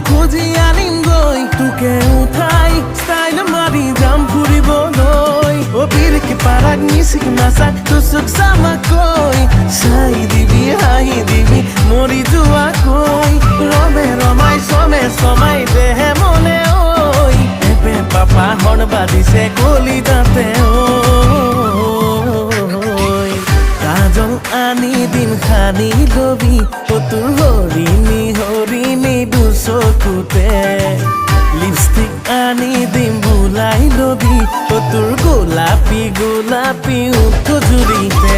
খুঁজি আনিম গৈ তোকে উঠাই ষ্টাইল মাৰি যাম ফুৰিবলৈ অ বিৰকে পাৰাক মিচিক নাচাক তুচুক চামাকৈ চাই দিবি হাঁহি দিবি মৰি যোৱাকৈ ৰমে ৰমাই চমে চমাই দেহে মনে ঐ এপে পাপা হৰ্ণ বাজিছে কলিজাতে কাজল আনি দিম সানি লবি অ তোৰ হৰিণী হৰিণী দুচকুতে লিপষ্টিক আনি দিম বুলাই লবি অ তোৰ গোলাপী গোলাপী ওঠ জুৰিতে